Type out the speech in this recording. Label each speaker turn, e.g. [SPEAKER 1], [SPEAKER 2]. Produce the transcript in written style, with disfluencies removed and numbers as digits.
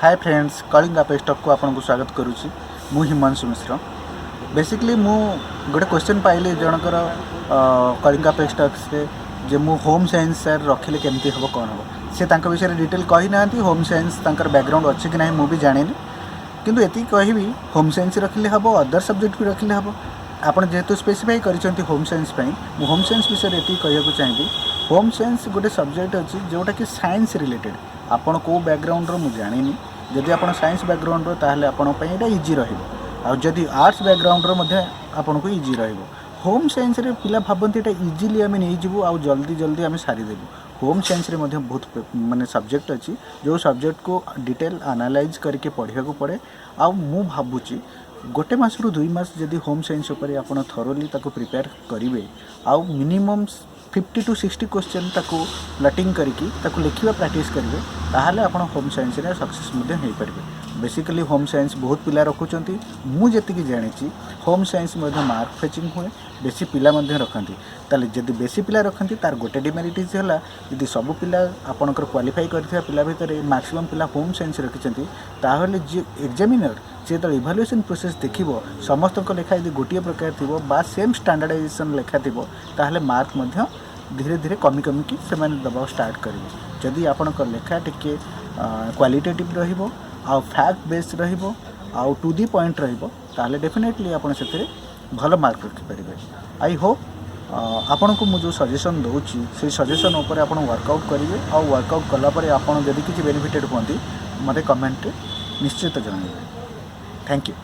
[SPEAKER 1] Hi friends, Kalinga पेस्टक को आपको स्वागत करुच्ची। मु हिमांशु मिश्र। बेसिकली मु गोटे क्वेश्चन पाइली जनकर कलिंग पेस्टक से जे मु होम साइंस सर रखिले केमती हम कौन हम से विषय डिटेल कही ना। होम साइंस बैकग्राउंड अच्छी कि ना मुझे जानी किंतु एति कहबी होम साइंस रखिले हम, अदर सब्जेक्ट भी रखिले हम। आपड़ जेहेतु स्पेसिफाई कर होम साइंस मुझे होम साइंस विषय ये कहूँ चाहिए। होम साइंस गोटे सब्जेक्ट अच्छी जोटा कि साइंस रिलेटेड आपन को बैकग्राउंड मुझे जानी। जदि आप साइंस बैकग्राउंड ताहले आपन इजी रही जदि आर्ट्स बैकग्राउंड आपन को इजी रहिबो। होम साइंस रे पिला भाबंती एटा इजीली आम नहीं जीवु आ जल्दी जल्दी आम सारीदेबु। होम साइंस रे मध्य बहुत माने सब्जेक्ट अच्छी जो सब्जेक्ट को डिटेल एनालाइज करके पढ़ा को पड़े। आ मु भाबुची गोटे मास रु 2 मास जदि होम साइंस उपर आप थरोली प्रिपेयर करेंगे आउ मिनिमम 50 to 60 क्वेश्चन ताको प्लटिंग करके ताको लिखा प्रैक्टिस करेंगे ताहले आपण होम साइंस रे सक्सेस मध्य हो पारे। बेसिकली होम साइंस बहुत पिला रखुंट मुझे जानी होम साइंस मार्क फेचिंग हुए बेसी पिला रखती। ताले जदि बेसी पिला रखती तार गोटे डिमेरिट है जदि सब पिला आपणकर क्वालिफाई करथिबा पिला भितर मैक्सिमम पिला होम साइंस रखिंट ताहले जे एग्जामिनर से तो इभालुएसन प्रोसेस देखिबो समस्त लेखा यदि गोटे प्रकार थी सेम स्टैंडर्डाइजेशन लेखा थी ताहले मार्क मध्य धीरे धीरे कमी कमी की से दबा स्टार्ट करेंगे। जदि आपणक लेखा टिके क्वालिटेटिव रहिबो आ फैक्ट बेस रहिबो आ टू दी पॉइंट रहिबो ताहले डेफिनेटली आपण से भल मार्क रखिपारे। आई होप आपण को मुझे सजेशन दूची से सजेशन उपर आप वर्कआउट करेंगे आ वर्कआउट कलापर आप जदि किसी बेनिफिटेड हुआ मत कमेंट निश्चित जनइबे। Thank you.